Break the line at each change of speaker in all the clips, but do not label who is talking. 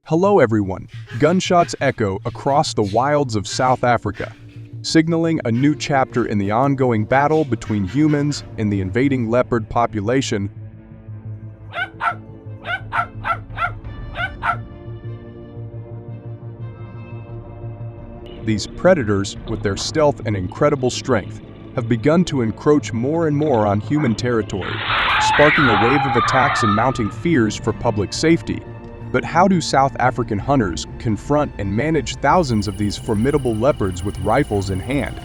Hello everyone. Gunshots echo across the wilds of South Africa, signaling a new chapter in the ongoing battle between humans and the invading leopard population. These predators, with their stealth and incredible strength, have begun to encroach more and more on human territory, sparking a wave of attacks and mounting fears for public safety. But how do South African hunters confront and manage thousands of these formidable leopards with rifles in hand?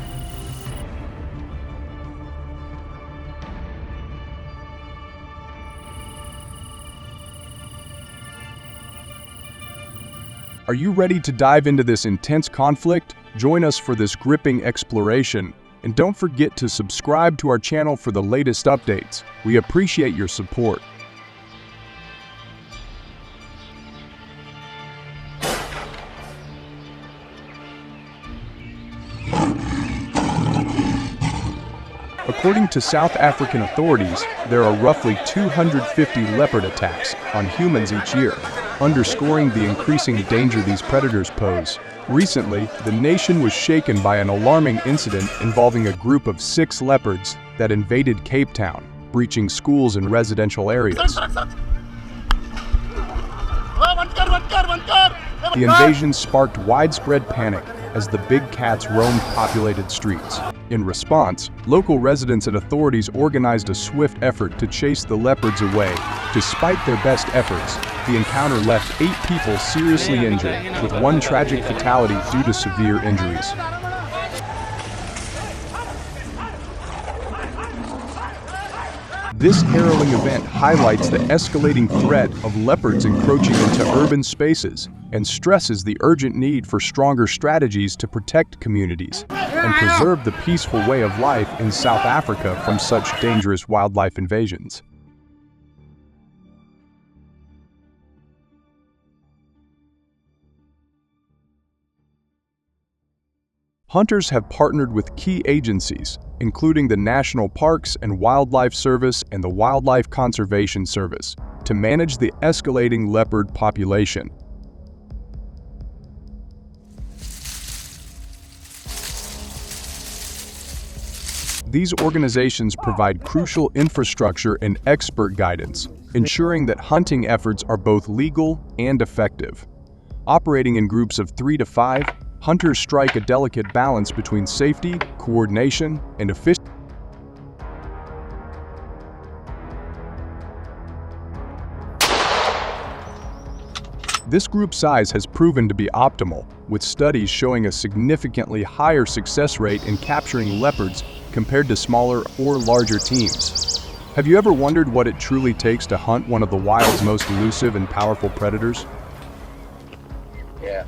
Are you ready to dive into this intense conflict? Join us for this gripping exploration, and don't forget to subscribe to our channel for the latest updates. We appreciate your support. According to South African authorities, there are roughly 250 leopard attacks on humans each year, underscoring the increasing danger these predators pose. Recently, the nation was shaken by an alarming incident involving a group of 6 leopards that invaded Cape Town, breaching schools and residential areas. The invasion sparked widespread panic as the big cats roamed populated streets. In response, local residents and authorities organized a swift effort to chase the leopards away. Despite their best efforts, the encounter left 8 people seriously injured, with 1 tragic fatality due to severe injuries. This harrowing event highlights the escalating threat of leopards encroaching into urban spaces and stresses the urgent need for stronger strategies to protect communities and preserve the peaceful way of life in South Africa from such dangerous wildlife invasions. Hunters have partnered with key agencies, including the National Parks and Wildlife Service and the Wildlife Conservation Service, to manage the escalating leopard population. These organizations provide crucial infrastructure and expert guidance, ensuring that hunting efforts are both legal and effective. Operating in groups of 3 to 5, hunters strike a delicate balance between safety, coordination, and efficiency. This group size has proven to be optimal, with studies showing a significantly higher success rate in capturing leopards compared to smaller or larger teams. Have you ever wondered what it truly takes to hunt one of the wild's most elusive and powerful predators?
Yeah.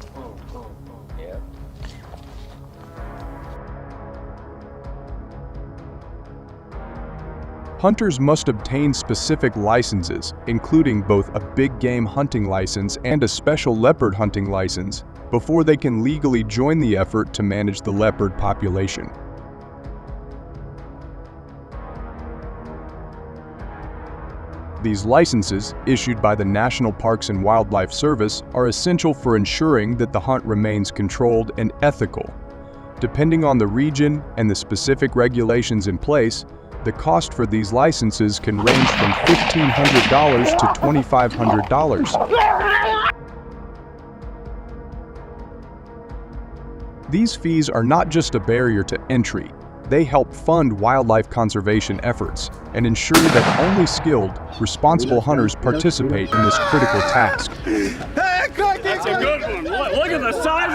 Hunters must obtain specific licenses, including both a big game hunting license and a special leopard hunting license, before they can legally join the effort to manage the leopard population. These licenses, issued by the National Parks and Wildlife Service, are essential for ensuring that the hunt remains controlled and ethical. Depending on the region and the specific regulations in place, the cost for these licenses can range from $1,500 to $2,500. These fees are not just a barrier to entry. They help fund wildlife conservation efforts and ensure that only skilled, responsible hunters participate in this critical task.
That's a good one. Look at the size.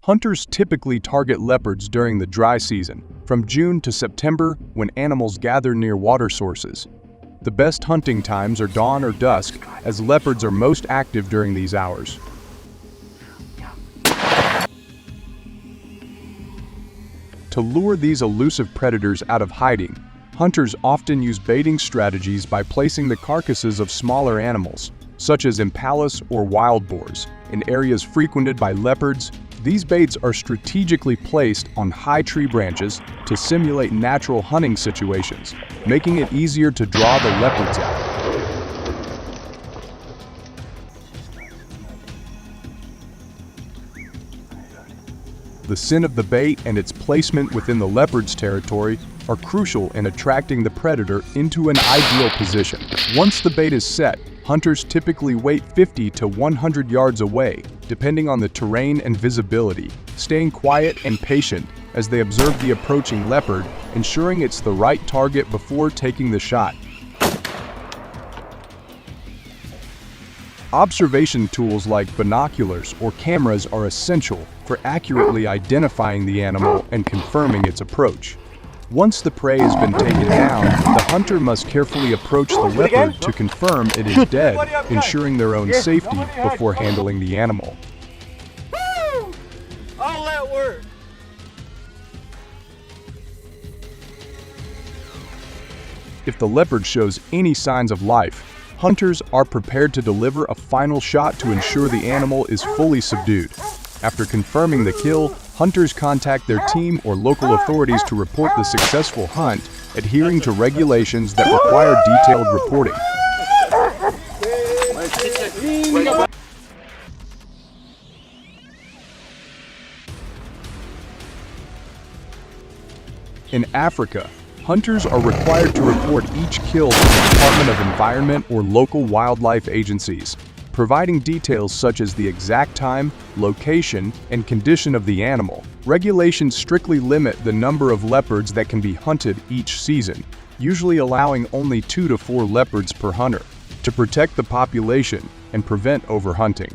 Hunters typically target leopards during the dry season, from June to September, when animals gather near water sources. The best hunting times are dawn or dusk, as leopards are most active during these hours. To lure these elusive predators out of hiding, hunters often use baiting strategies by placing the carcasses of smaller animals, such as impalas or wild boars, in areas frequented by leopards. These baits are strategically placed on high tree branches to simulate natural hunting situations, making it easier to draw the leopards out. The scent of the bait and its placement within the leopard's territory are crucial in attracting the predator into an ideal position. Once the bait is set, hunters typically wait 50 to 100 yards away, depending on the terrain and visibility, staying quiet and patient as they observe the approaching leopard, ensuring it's the right target before taking the shot. Observation tools like binoculars or cameras are essential for accurately identifying the animal and confirming its approach. Once the prey has been taken down, the hunter must carefully approach the leopard to confirm it is dead, ensuring their own safety before handling the animal.
All that work.
If the leopard shows any signs of life, hunters are prepared to deliver a final shot to ensure the animal is fully subdued. After confirming the kill, hunters contact their team or local authorities to report the successful hunt, adhering to regulations that require detailed reporting. In Africa, hunters are required to report each kill to the Department of Environment or local wildlife agencies, providing details such as the exact time, location, and condition of the animal. Regulations strictly limit the number of leopards that can be hunted each season, usually allowing only 2 to 4 leopards per hunter, to protect the population and prevent overhunting.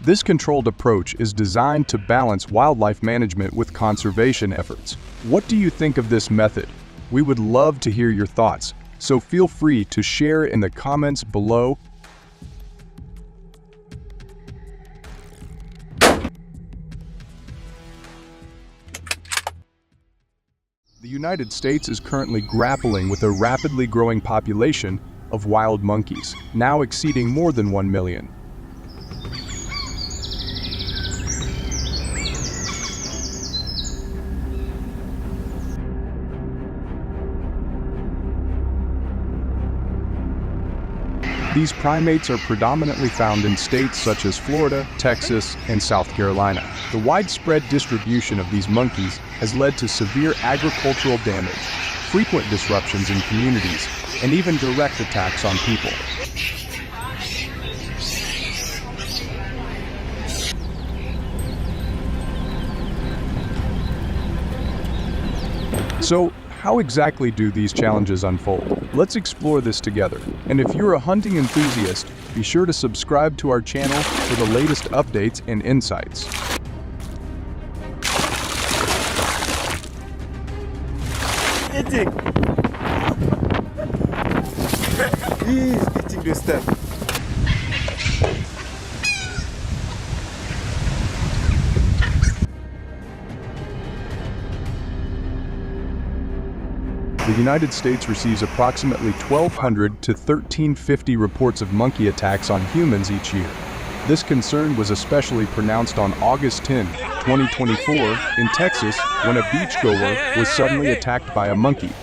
This controlled approach is designed to balance wildlife management with conservation efforts. What do you think of this method? We would love to hear your thoughts, so feel free to share in the comments below. The United States is currently grappling with a rapidly growing population of wild monkeys, now exceeding more than 1 million. These primates are predominantly found in states such as Florida, Texas, and South Carolina. The widespread distribution of these monkeys has led to severe agricultural damage, frequent disruptions in communities, and even direct attacks on people. So, how exactly do these challenges unfold? Let's explore this together. And if you're a hunting enthusiast, be sure to subscribe to our channel for the latest updates and insights.
He's eating this stuff.
The United States receives approximately 1,200 to 1,350 reports of monkey attacks on humans each year. This concern was especially pronounced on August 10, 2024, in Texas, when a beachgoer was suddenly attacked by a monkey.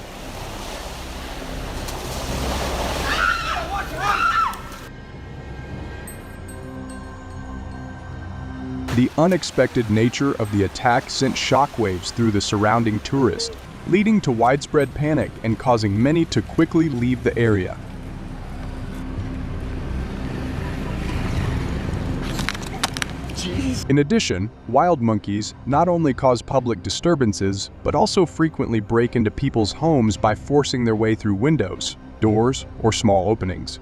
The unexpected nature of the attack sent shockwaves through the surrounding tourists, leading to widespread panic and causing many to quickly leave the area. In addition, wild monkeys not only cause public disturbances, but also frequently break into people's homes by forcing their way through windows, doors, or small openings.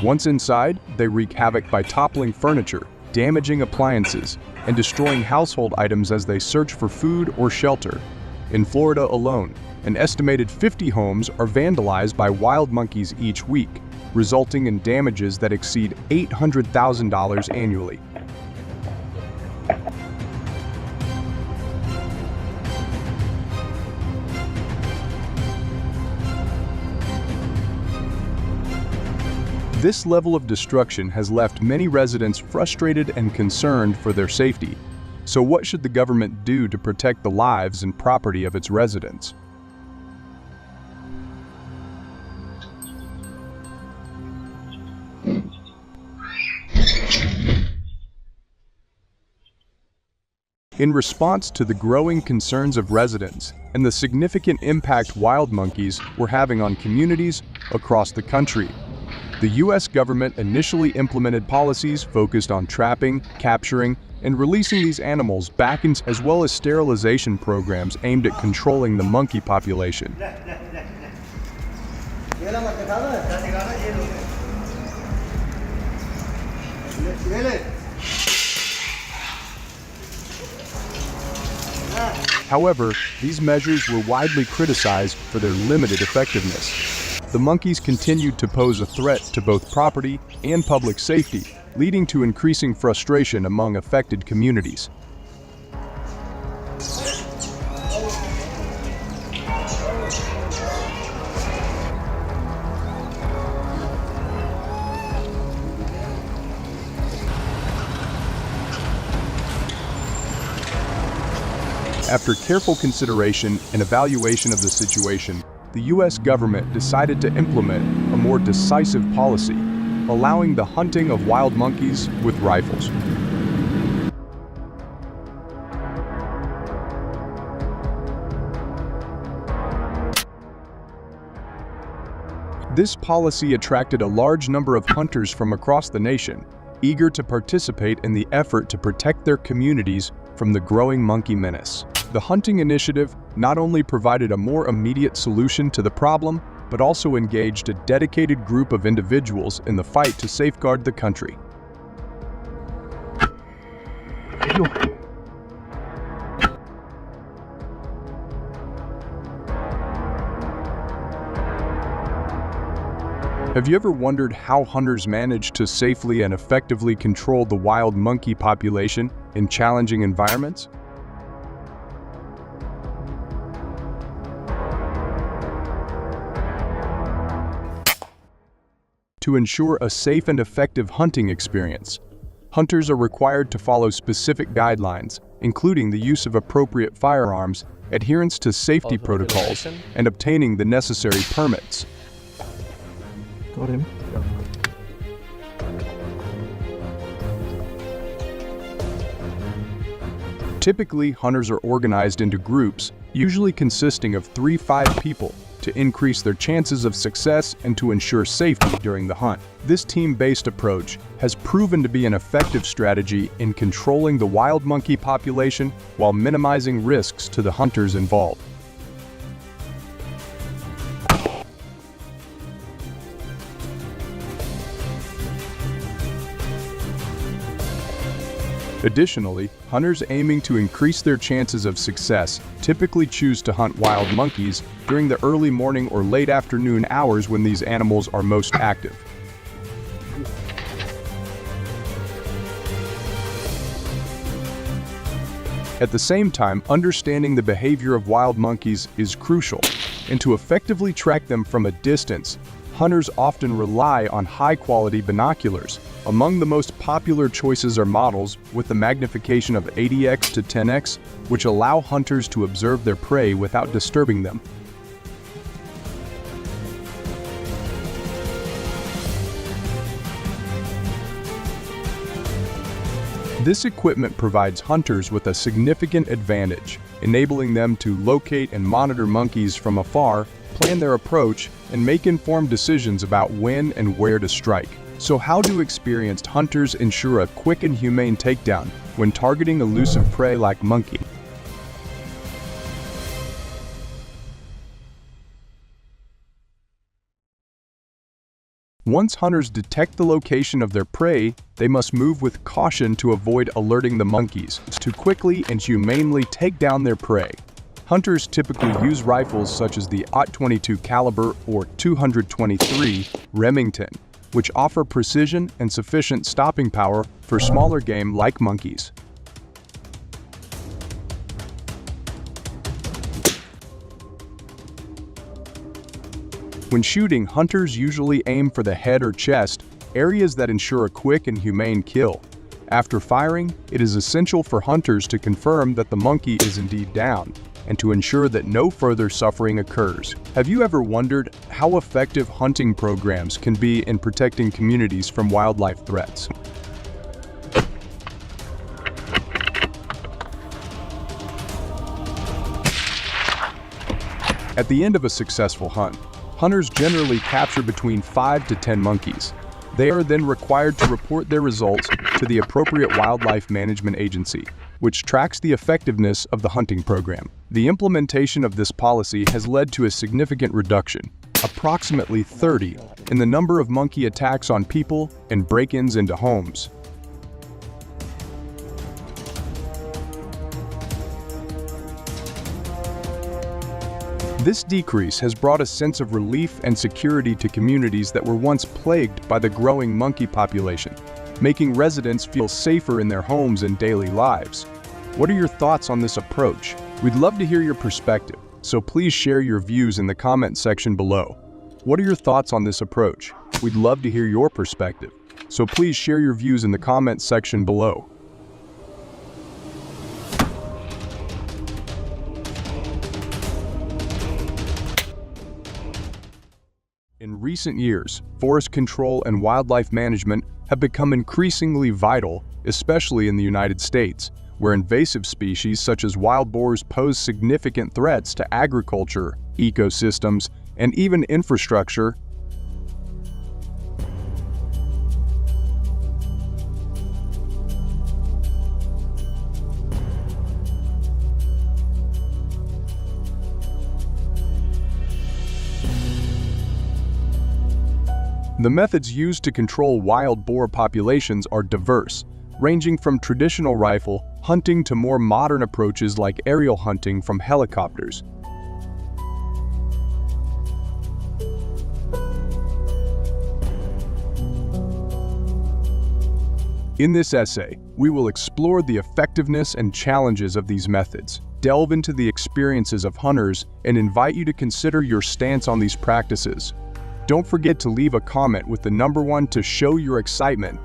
Once inside, they wreak havoc by toppling furniture, damaging appliances, and destroying household items as they search for food or shelter. In Florida alone, an estimated 50 homes are vandalized by wild monkeys each week, resulting in damages that exceed $800,000 annually. This level of destruction has left many residents frustrated and concerned for their safety. So what should the government do to protect the lives and property of its residents? In response to the growing concerns of residents and the significant impact wild monkeys were having on communities across the country, the U.S. government initially implemented policies focused on trapping, capturing, and releasing these animals back in, as well as sterilization programs aimed at controlling the monkey population. However, these measures were widely criticized for their limited effectiveness. The monkeys continued to pose a threat to both property and public safety, leading to increasing frustration among affected communities. After careful consideration and evaluation of the situation, the U.S. government decided to implement a more decisive policy, allowing the hunting of wild monkeys with rifles. This policy attracted a large number of hunters from across the nation, eager to participate in the effort to protect their communities from the growing monkey menace. The hunting initiative not only provided a more immediate solution to the problem, but also engaged a dedicated group of individuals in the fight to safeguard the country. Have you ever wondered how hunters manage to safely and effectively control the wild monkey population in challenging environments? To ensure a safe and effective hunting experience, hunters are required to follow specific guidelines, including the use of appropriate firearms, adherence to safety protocols, and obtaining the necessary permits.
Got him.
Typically, hunters are organized into groups, usually consisting of 3-5 people, to increase their chances of success and to ensure safety during the hunt. This team-based approach has proven to be an effective strategy in controlling the wild monkey population while minimizing risks to the hunters involved. Additionally, hunters aiming to increase their chances of success typically choose to hunt wild monkeys during the early morning or late afternoon hours when these animals are most active. At the same time, understanding the behavior of wild monkeys is crucial, and to effectively track them from a distance, hunters often rely on high-quality binoculars. Among the most popular choices are models with the magnification of 80x to 10x, which allow hunters to observe their prey without disturbing them. This equipment provides hunters with a significant advantage, enabling them to locate and monitor monkeys from afar, plan their approach, and make informed decisions about when and where to strike. So how do experienced hunters ensure a quick and humane takedown when targeting elusive prey like monkey? Once hunters detect the location of their prey, they must move with caution to avoid alerting the monkeys to quickly and humanely take down their prey. Hunters typically use rifles such as the .22 caliber or 223 Remington, which offer precision and sufficient stopping power for smaller game like monkeys. When shooting, hunters usually aim for the head or chest, areas that ensure a quick and humane kill. After firing, it is essential for hunters to confirm that the monkey is indeed down, and to ensure that no further suffering occurs. Have you ever wondered how effective hunting programs can be in protecting communities from wildlife threats? At the end of a successful hunt, hunters generally capture between 5 to 10 monkeys. They are then required to report their results to the appropriate wildlife management agency, which tracks the effectiveness of the hunting program. The implementation of this policy has led to a significant reduction, approximately 30, in the number of monkey attacks on people and break-ins into homes. This decrease has brought a sense of relief and security to communities that were once plagued by the growing monkey population, making residents feel safer in their homes and daily lives. What are your thoughts on this approach? We'd love to hear your perspective, so please share your views in the comment section below. What are your thoughts on this approach? We'd love to hear your perspective, so please share your views in the comment section below. In recent years, forest control and wildlife management have become increasingly vital, especially in the United States, where invasive species such as wild boars pose significant threats to agriculture, ecosystems, and even infrastructure. The methods used to control wild boar populations are diverse, ranging from traditional rifle hunting to more modern approaches like aerial hunting from helicopters. In this essay, we will explore the effectiveness and challenges of these methods, delve into the experiences of hunters, and invite you to consider your stance on these practices. Don't forget to leave a comment with the number 1 to show your excitement.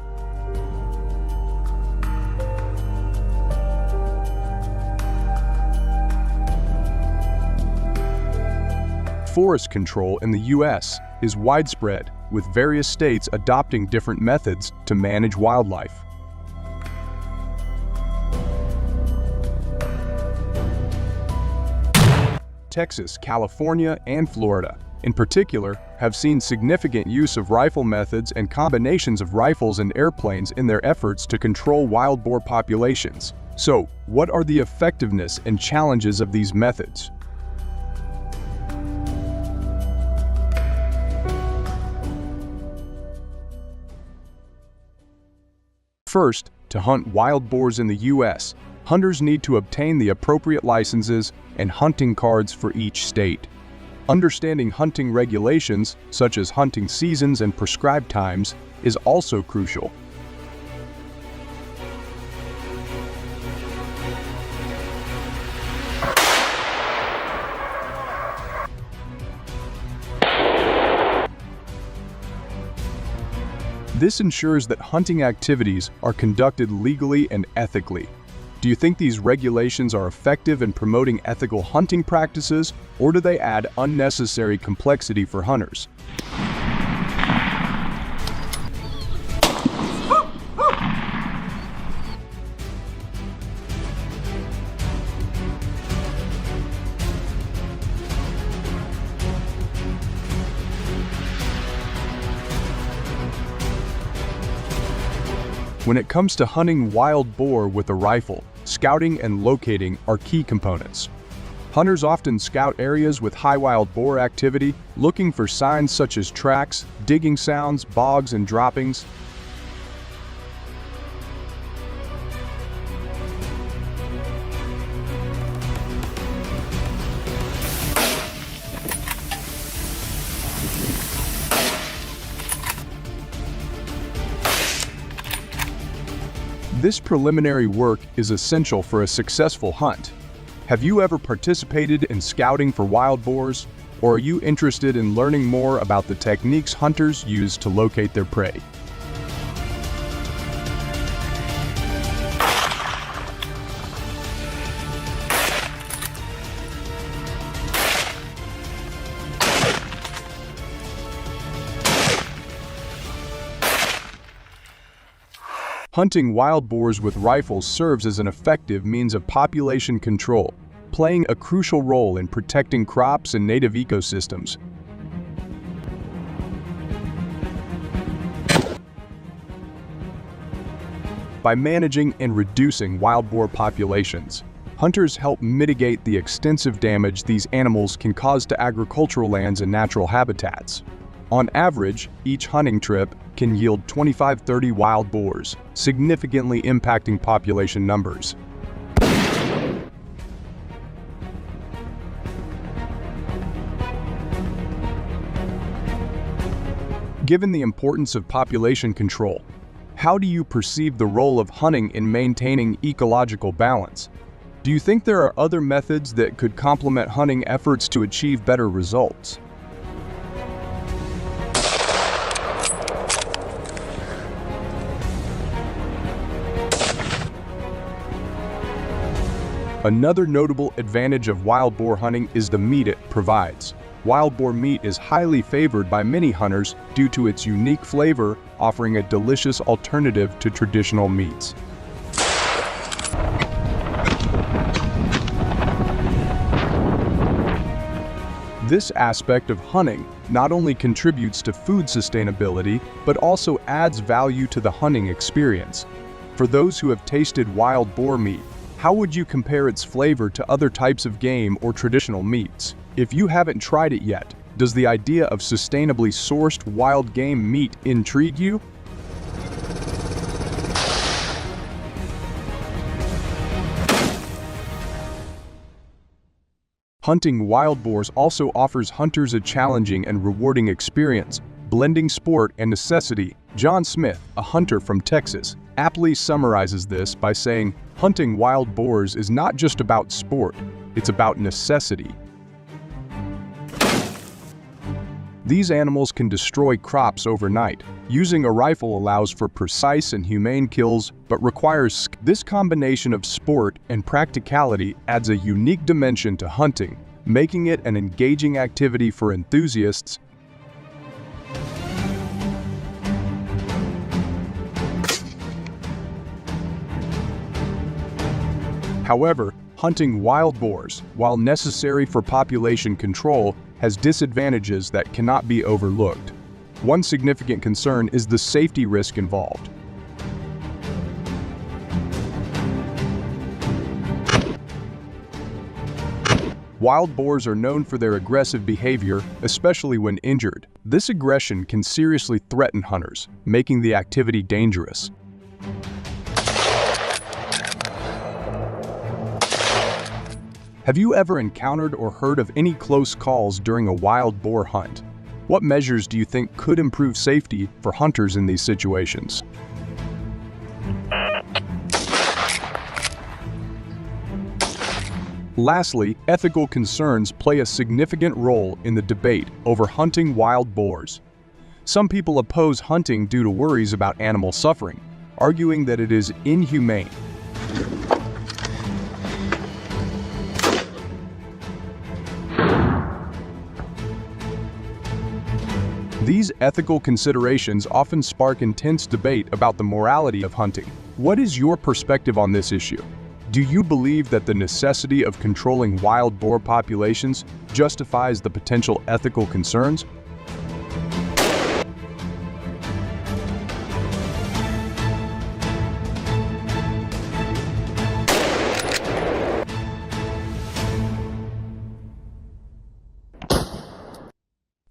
Forest control in the U.S. is widespread, with various states adopting different methods to manage wildlife. Texas, California, and Florida, in particular, have seen significant use of rifle methods and combinations of rifles and airplanes in their efforts to control wild boar populations. So, what are the effectiveness and challenges of these methods? First, to hunt wild boars in the U.S., hunters need to obtain the appropriate licenses and hunting cards for each state. Understanding hunting regulations, such as hunting seasons and prescribed times, is also crucial. This ensures that hunting activities are conducted legally and ethically. Do you think these regulations are effective in promoting ethical hunting practices, or do they add unnecessary complexity for hunters? When it comes to hunting wild boar with a rifle, scouting and locating are key components. Hunters often scout areas with high wild boar activity, looking for signs such as tracks, digging sounds, bogs, and droppings. This preliminary work is essential for a successful hunt. Have you ever participated in scouting for wild boars, or are you interested in learning more about the techniques hunters use to locate their prey? Hunting wild boars with rifles serves as an effective means of population control, playing a crucial role in protecting crops and native ecosystems. By managing and reducing wild boar populations, hunters help mitigate the extensive damage these animals can cause to agricultural lands and natural habitats. On average, each hunting trip can yield 25-30 wild boars, significantly impacting population numbers. Given the importance of population control, how do you perceive the role of hunting in maintaining ecological balance? Do you think there are other methods that could complement hunting efforts to achieve better results? Another notable advantage of wild boar hunting is the meat it provides. Wild boar meat is highly favored by many hunters due to its unique flavor, offering a delicious alternative to traditional meats. This aspect of hunting not only contributes to food sustainability, but also adds value to the hunting experience. For those who have tasted wild boar meat, how would you compare its flavor to other types of game or traditional meats? If you haven't tried it yet, does the idea of sustainably sourced wild game meat intrigue you? Hunting wild boars also offers hunters a challenging and rewarding experience, blending sport and necessity. John Smith, a hunter from Texas, aptly summarizes this by saying, "Hunting wild boars is not just about sport, it's about necessity." These animals can destroy crops overnight. Using a rifle allows for precise and humane kills, but requires this combination of sport and practicality adds a unique dimension to hunting, making it an engaging activity for enthusiasts. However, hunting wild boars, while necessary for population control, has disadvantages that cannot be overlooked. One significant concern is the safety risk involved. Wild boars are known for their aggressive behavior, especially when injured. This aggression can seriously threaten hunters, making the activity dangerous. Have you ever encountered or heard of any close calls during a wild boar hunt? What measures do you think could improve safety for hunters in these situations? Lastly, ethical concerns play a significant role in the debate over hunting wild boars. Some people oppose hunting due to worries about animal suffering, arguing that it is inhumane. These ethical considerations often spark intense debate about the morality of hunting. What is your perspective on this issue? Do you believe that the necessity of controlling wild boar populations justifies the potential ethical concerns?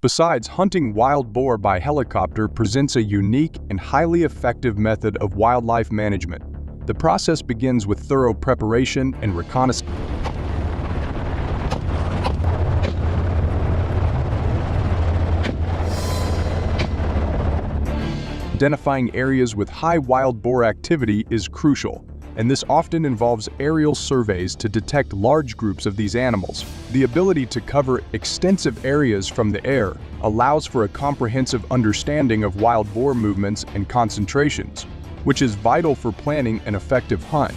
Besides, hunting wild boar by helicopter presents a unique and highly effective method of wildlife management. The process begins with thorough preparation and reconnaissance. identifying areas with high wild boar activity is crucial, and this often involves aerial surveys to detect large groups of these animals. The ability to cover extensive areas from the air allows for a comprehensive understanding of wild boar movements and concentrations, which is vital for planning an effective hunt.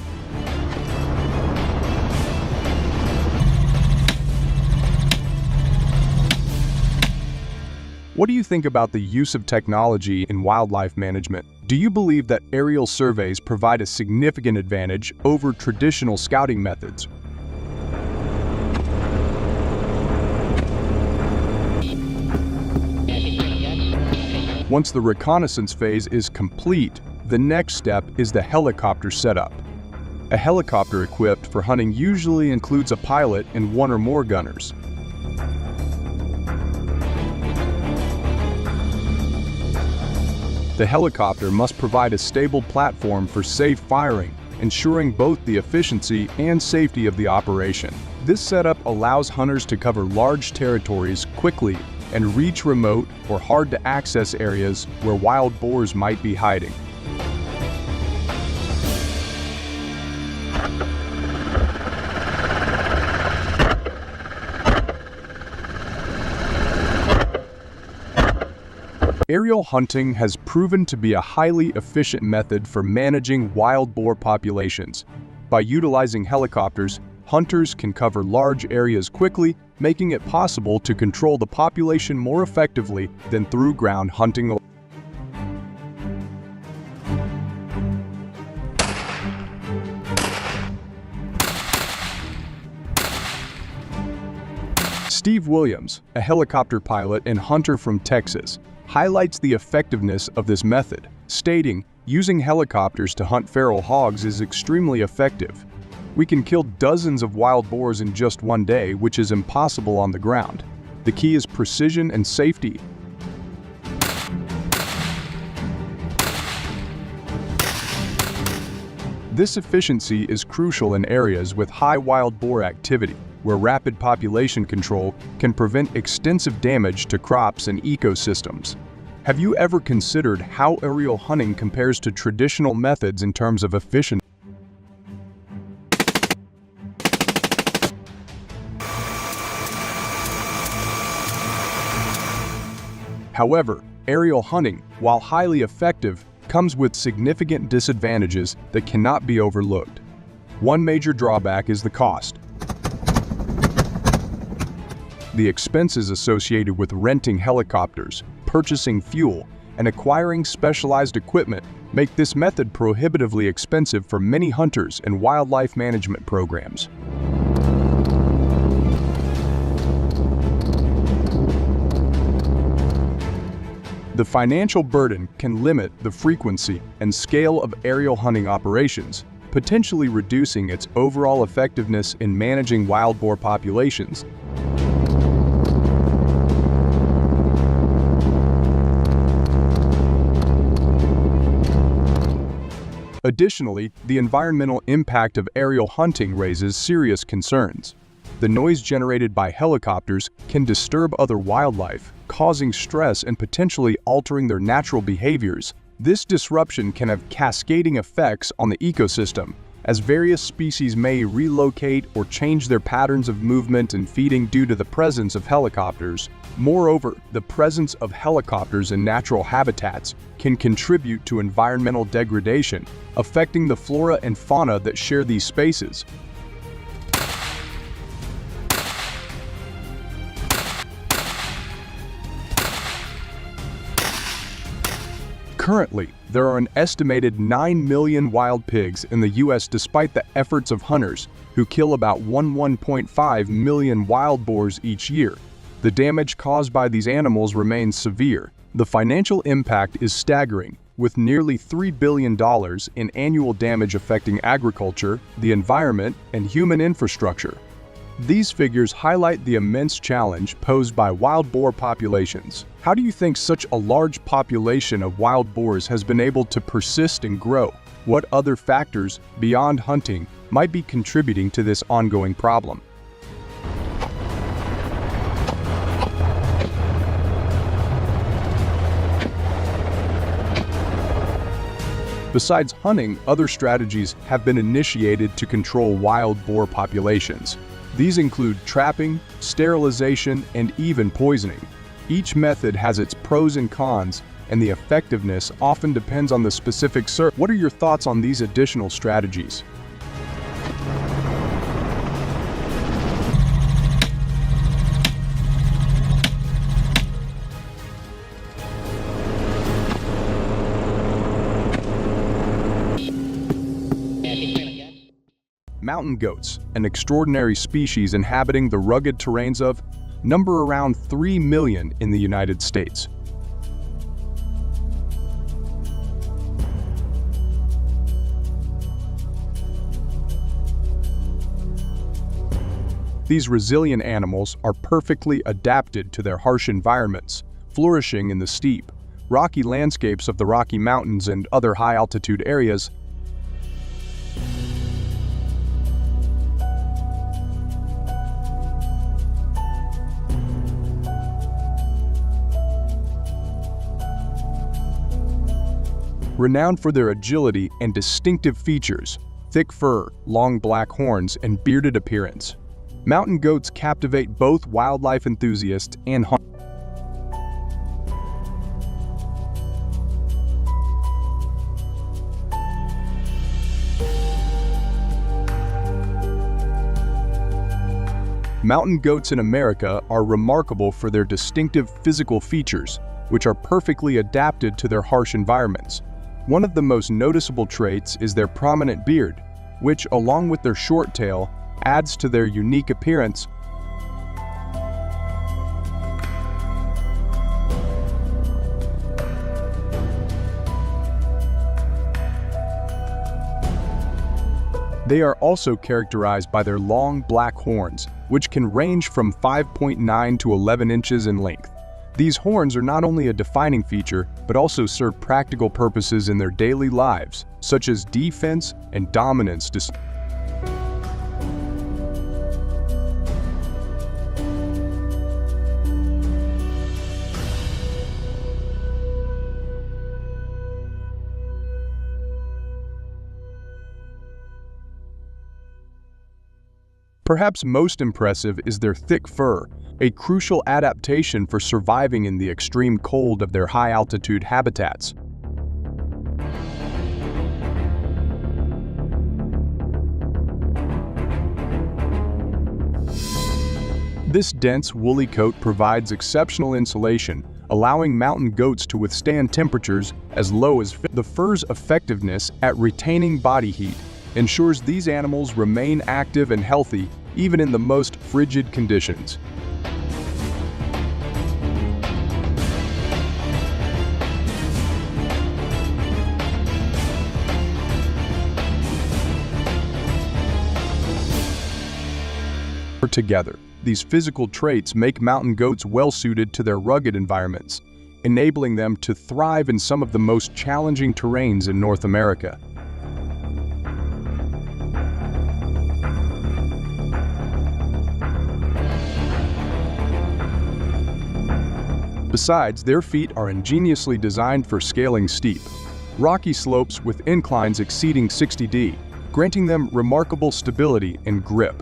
What do you think about the use of technology in wildlife management? Do you believe that aerial surveys provide a significant advantage over traditional scouting methods? Once the reconnaissance phase is complete, the next step is the helicopter setup. A helicopter equipped for hunting usually includes a pilot and one or more gunners. The helicopter must provide a stable platform for safe firing, ensuring both the efficiency and safety of the operation. This setup allows hunters to cover large territories quickly and reach remote or hard-to-access areas where wild boars might be hiding. Aerial hunting has proven to be a highly efficient method for managing wild boar populations. By utilizing helicopters, hunters can cover large areas quickly, making it possible to control the population more effectively than through ground hunting. Steve Williams, a helicopter pilot and hunter from Texas, highlights the effectiveness of this method, stating, "Using helicopters to hunt feral hogs is extremely effective. We can kill dozens of wild boars in just one day, which is impossible on the ground. The key is precision and safety." This efficiency is crucial in areas with high wild boar activity, where rapid population control can prevent extensive damage to crops and ecosystems. Have you ever considered how aerial hunting compares to traditional methods in terms of efficiency? However, aerial hunting, while highly effective, comes with significant disadvantages that cannot be overlooked. One major drawback is the cost. The expenses associated with renting helicopters, purchasing fuel, and acquiring specialized equipment make this method prohibitively expensive for many hunters and wildlife management programs. The financial burden can limit the frequency and scale of aerial hunting operations, potentially reducing its overall effectiveness in managing wild boar populations. Additionally, the environmental impact of aerial hunting raises serious concerns. The noise generated by helicopters can disturb other wildlife, causing stress and potentially altering their natural behaviors. This disruption can have cascading effects on the ecosystem, as various species may relocate or change their patterns of movement and feeding due to the presence of helicopters. Moreover, the presence of helicopters in natural habitats can contribute to environmental degradation, affecting the flora and fauna that share these spaces. Currently, there are an estimated 9 million wild pigs in the U.S. despite the efforts of hunters, who kill about 1.5 million wild boars each year. The damage caused by these animals remains severe. The financial impact is staggering, with nearly $3 billion in annual damage affecting agriculture, the environment, and human infrastructure. These figures highlight the immense challenge posed by wild boar populations. How do you think such a large population of wild boars has been able to persist and grow? What other factors, beyond hunting, might be contributing to this ongoing problem? Besides hunting, other strategies have been initiated to control wild boar populations. These include trapping, sterilization, and even poisoning. Each method has its pros and cons, and the effectiveness often depends on the specific circumstance. What are your thoughts on these additional strategies? Mountain goats, an extraordinary species inhabiting the rugged terrains of, number around 3 million in the United States. These resilient animals are perfectly adapted to their harsh environments, flourishing in the steep, rocky landscapes of the Rocky Mountains and other high-altitude areas. Renowned for their agility and distinctive features, thick fur, long black horns, and bearded appearance, mountain goats captivate both wildlife enthusiasts and hunters. Mountain goats in America are remarkable for their distinctive physical features, which are perfectly adapted to their harsh environments. One of the most noticeable traits is their prominent beard, which, along with their short tail, adds to their unique appearance. They are also characterized by their long black horns, which can range from 5.9 to 11 inches in length. These horns are not only a defining feature, but also serve practical purposes in their daily lives, such as defense and dominance. Perhaps most impressive is their thick fur, a crucial adaptation for surviving in the extreme cold of their high-altitude habitats. This dense, woolly coat provides exceptional insulation, allowing mountain goats to withstand temperatures as low as the fur's effectiveness at retaining body heat ensures these animals remain active and healthy even in the most frigid conditions. Together, these physical traits make mountain goats well-suited to their rugged environments, enabling them to thrive in some of the most challenging terrains in North America. Besides, their feet are ingeniously designed for scaling steep, rocky slopes with inclines exceeding 60°, granting them remarkable stability and grip.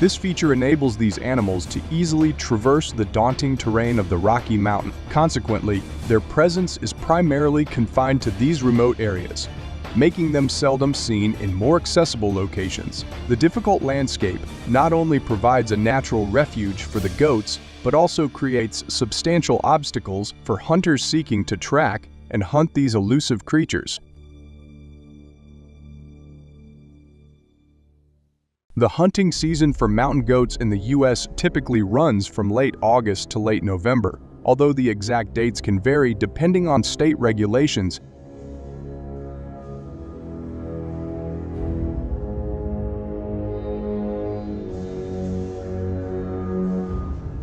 This feature enables these animals to easily traverse the daunting terrain of the Rocky Mountain. Consequently, their presence is primarily confined to these remote areas, making them seldom seen in more accessible locations. The difficult landscape not only provides a natural refuge for the goats, but also creates substantial obstacles for hunters seeking to track and hunt these elusive creatures. The hunting season for mountain goats in the U.S. typically runs from late August to late November, although the exact dates can vary depending on state regulations.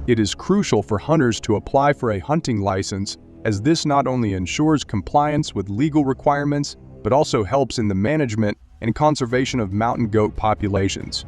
It is crucial for hunters to apply for a hunting license, as this not only ensures compliance with legal requirements, but also helps in the management and conservation of mountain goat populations.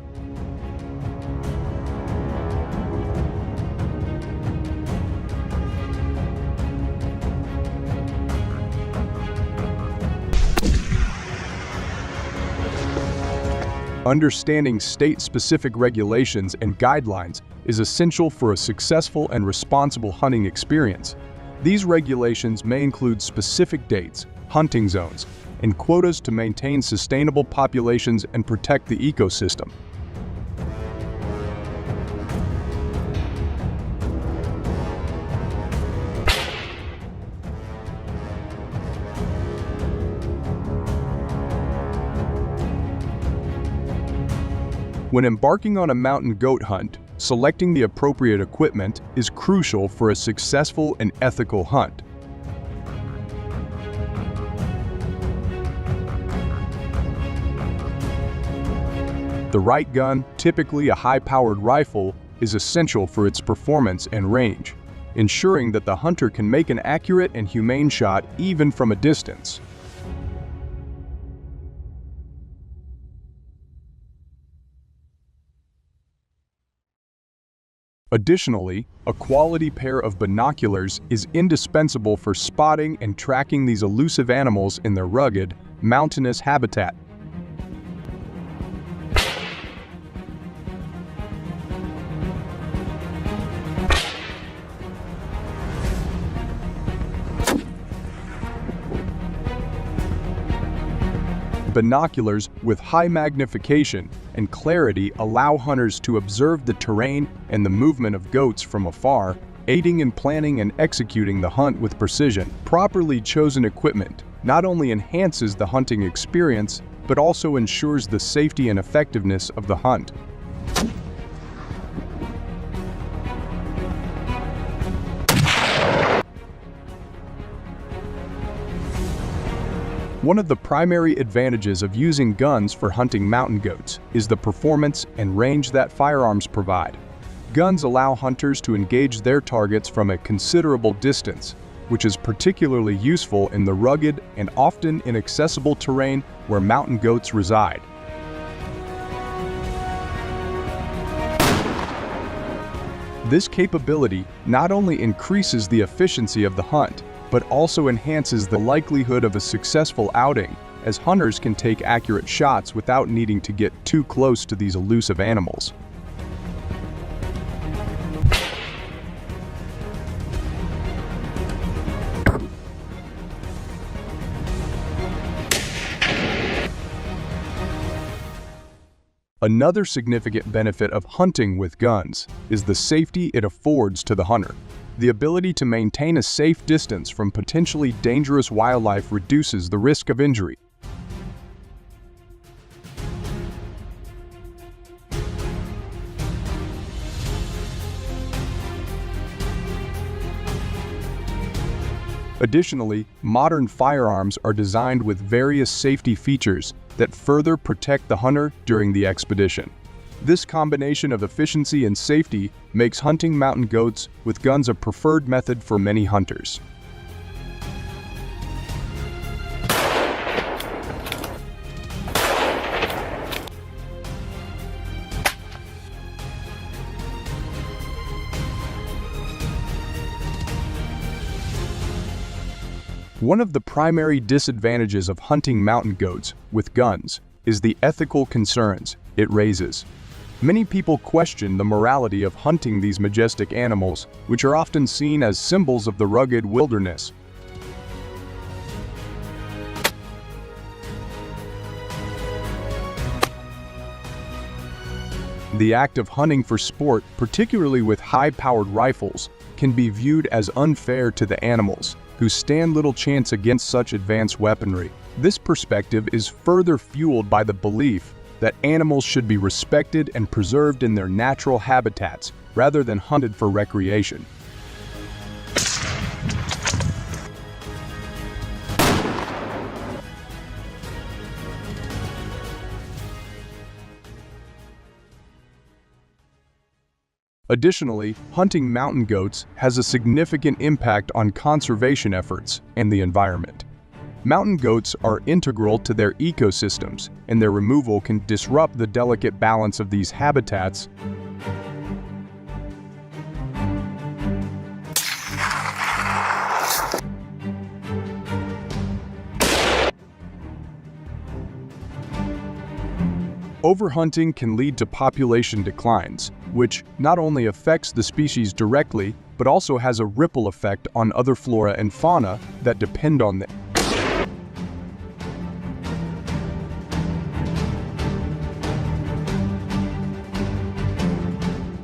Understanding state-specific regulations and guidelines is essential for a successful and responsible hunting experience. These regulations may include specific dates, hunting zones, and quotas to maintain sustainable populations and protect the ecosystem. When embarking on a mountain goat hunt, selecting the appropriate equipment is crucial for a successful and ethical hunt. The right gun, typically a high-powered rifle, is essential for its performance and range, ensuring that the hunter can make an accurate and humane shot even from a distance. Additionally, a quality pair of binoculars is indispensable for spotting and tracking these elusive animals in their rugged, mountainous habitat. Binoculars with high magnification and clarity allow hunters to observe the terrain and the movement of goats from afar, aiding in planning and executing the hunt with precision. Properly chosen equipment not only enhances the hunting experience, but also ensures the safety and effectiveness of the hunt. One of the primary advantages of using guns for hunting mountain goats is the performance and range that firearms provide. Guns allow hunters to engage their targets from a considerable distance, which is particularly useful in the rugged and often inaccessible terrain where mountain goats reside. This capability not only increases the efficiency of the hunt, but also enhances the likelihood of a successful outing, as hunters can take accurate shots without needing to get too close to these elusive animals. Another significant benefit of hunting with guns is the safety it affords to the hunter. The ability to maintain a safe distance from potentially dangerous wildlife reduces the risk of injury. Additionally, modern firearms are designed with various safety features that further protect the hunter during the expedition. This combination of efficiency and safety makes hunting mountain goats with guns a preferred method for many hunters. One of the primary disadvantages of hunting mountain goats with guns is the ethical concerns it raises. Many people question the morality of hunting these majestic animals, which are often seen as symbols of the rugged wilderness. The act of hunting for sport, particularly with high-powered rifles, can be viewed as unfair to the animals, who stand little chance against such advanced weaponry. This perspective is further fueled by the belief that animals should be respected and preserved in their natural habitats rather than hunted for recreation. Additionally, hunting mountain goats has a significant impact on conservation efforts and the environment. Mountain goats are integral to their ecosystems, and their removal can disrupt the delicate balance of these habitats. Overhunting can lead to population declines, which not only affects the species directly, but also has a ripple effect on other flora and fauna that depend on them.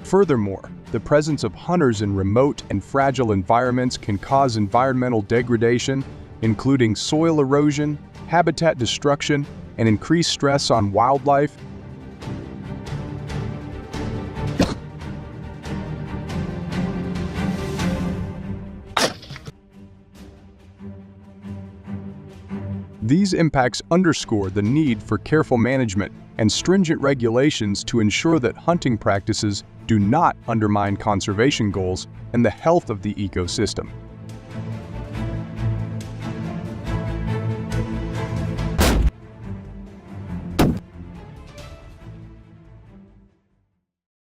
Furthermore, the presence of hunters in remote and fragile environments can cause environmental degradation, including soil erosion, habitat destruction, and increased stress on wildlife. These impacts underscore the need for careful management and stringent regulations to ensure that hunting practices do not undermine conservation goals and the health of the ecosystem.